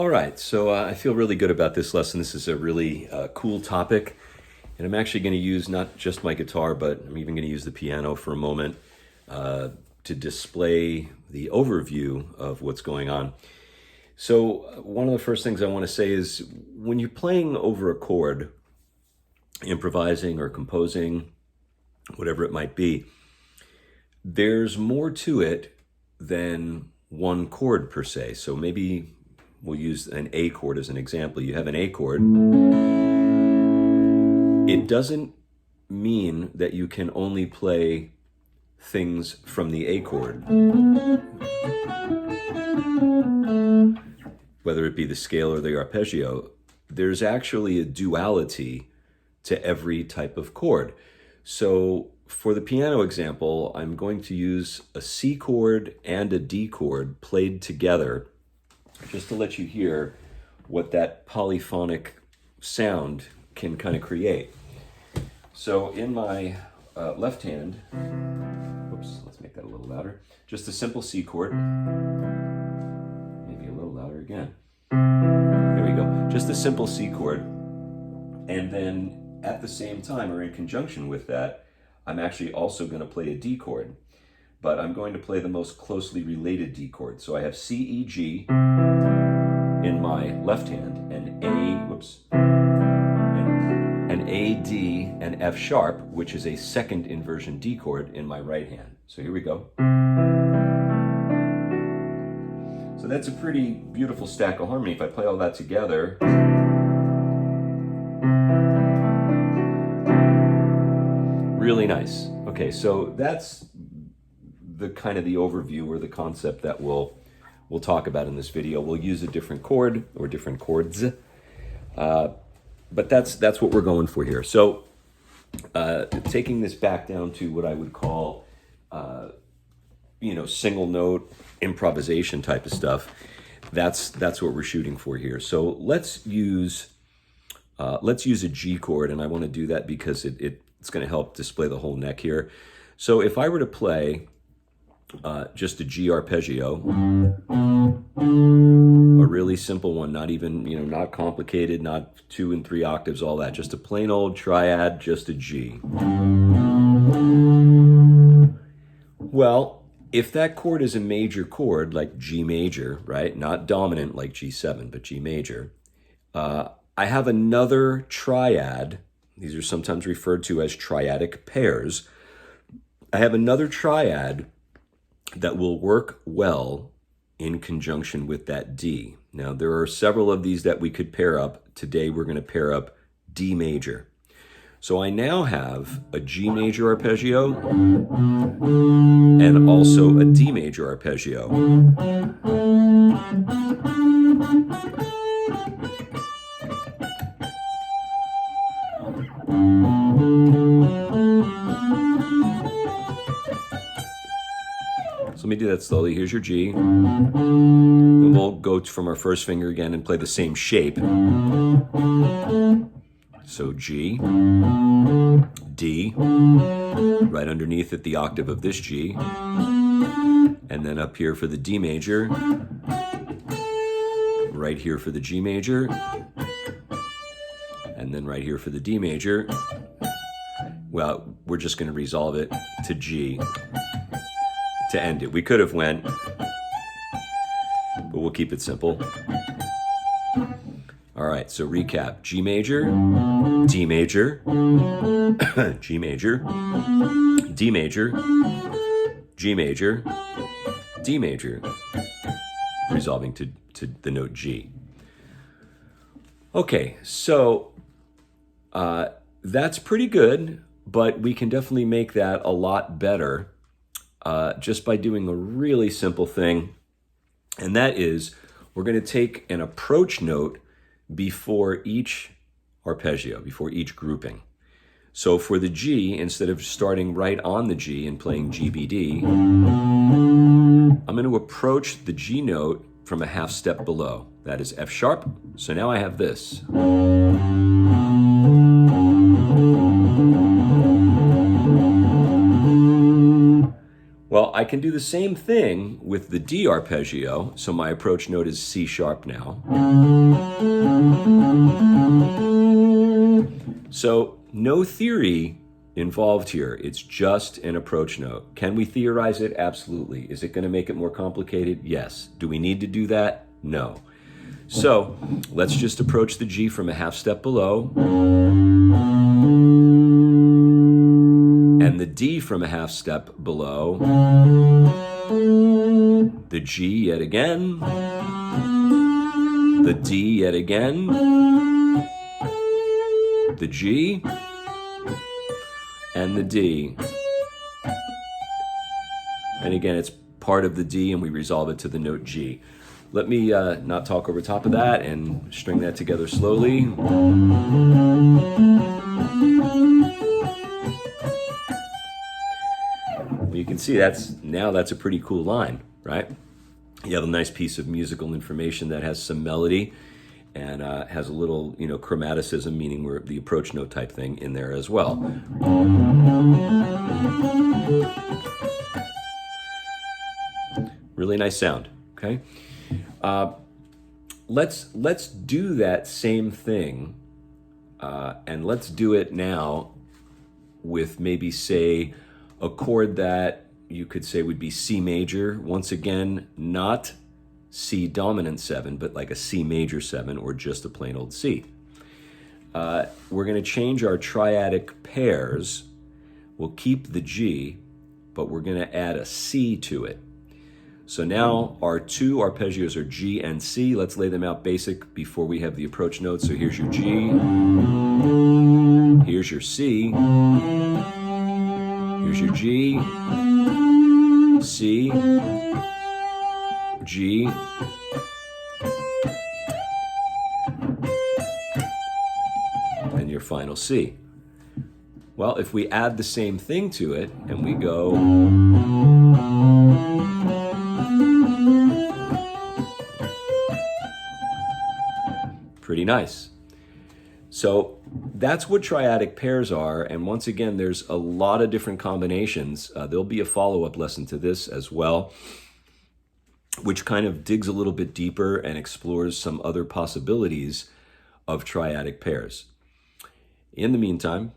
All right, so I feel really good about this lesson. This is a really cool topic, and I'm actually going to use not just my guitar, but I'm even going to use the piano for a moment to display the overview of what's going on. So one of the first things I want to say is when you're playing over a chord, improvising or composing, whatever it might be, there's more to it than one chord per se. So maybe we'll use an A chord as an example. You have an A chord. It doesn't mean that you can only play things from the A chord, whether it be the scale or the arpeggio. There's actually a duality to every type of chord. So for the piano example, I'm going to use a C chord and a D chord played together, just to let you hear what that polyphonic sound can kind of create. So in my left hand, whoops, let's make that a little louder. Just a simple C chord. Maybe a little louder again. There we go. Just a simple C chord. And then at the same time, or in conjunction with that, I'm actually also going to play a D chord. But I'm going to play the most closely related D chord. So I have C, E, G in my left hand, and A, D, and F sharp, which is a second inversion D chord, in my right hand. So here we go. So that's a pretty beautiful stack of harmony. If I play all that together, really nice. Okay, so that's the kind of the overview or the concept that we'll talk about in this video. We'll use a different chord or different chords, but that's what we're going for here. So taking this back down to what I would call single note improvisation type of stuff, that's what we're shooting for here. So let's use a G chord, and I want to do that because it's going to help display the whole neck here. So if I were to play just a G arpeggio, a really simple one, not even, not complicated, not 2 and 3 octaves, all that, just a plain old triad, just a G. Well, if that chord is a major chord, like G major, right? Not dominant like G7, but G major, I have another triad. These are sometimes referred to as triadic pairs. I have another triad that will work well in conjunction with that D. Now, there are several of these that we could pair up. Today, we're going to pair up D major. So I now have a G major arpeggio and also a D major arpeggio. So let me do that slowly. Here's your G. Then we'll go from our first finger again and play the same shape. So G, D, right underneath it the octave of this G, and then up here for the D major, right here for the G major, and then right here for the D major. Well, we're just going to resolve it to G to end it. We could have went, but we'll keep it simple. All right, so recap: G major, D major, G major, D major, G major, D major, resolving to the note G. Okay, so that's pretty good, but we can definitely make that a lot better just by doing a really simple thing, and that is we're going to take an approach note before each arpeggio, before each grouping. So for the G, instead of starting right on the G and playing G, B, D, I'm going to approach the G note from a half step below. That is F sharp. So now I have this. Well, I can do the same thing with the D arpeggio. So my approach note is C sharp now. So no theory involved here. It's just an approach note. Can we theorize it? Absolutely. Is it going to make it more complicated? Yes. Do we need to do that? No. So let's just approach the G from a half step below, and the D from a half step below, the G yet again, the D yet again, the G, and the D. And again, it's part of the D, and we resolve it to the note G. Let me not talk over top of that and string that together slowly. You can see that's a pretty cool line, right? You have a nice piece of musical information that has some melody and has a little, chromaticism, meaning we're the approach note type thing in there as well. Really nice sound, okay? Let's do that same thing, and let's do it now with maybe, say, a chord that you could say would be C major. Once again, not C dominant 7, but like a C major 7 or just a plain old C. We're going to change our triadic pairs. We'll keep the G, but we're going to add a C to it. So now our two arpeggios are G and C. Let's lay them out basic before we have the approach notes. So here's your G, here's your C, here's your G, C, G, and your final C. Well, if we add the same thing to it and we go pretty nice. So that's what triadic pairs are, and once again, there's a lot of different combinations. There'll be a follow-up lesson to this as well, which kind of digs a little bit deeper and explores some other possibilities of triadic pairs. In the meantime,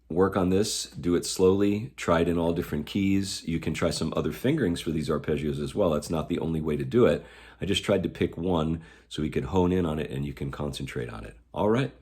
work on this, do it slowly, try it in all different keys. You can try some other fingerings for these arpeggios as well. That's not the only way to do it. I just tried to pick one so we could hone in on it and you can concentrate on it. All right.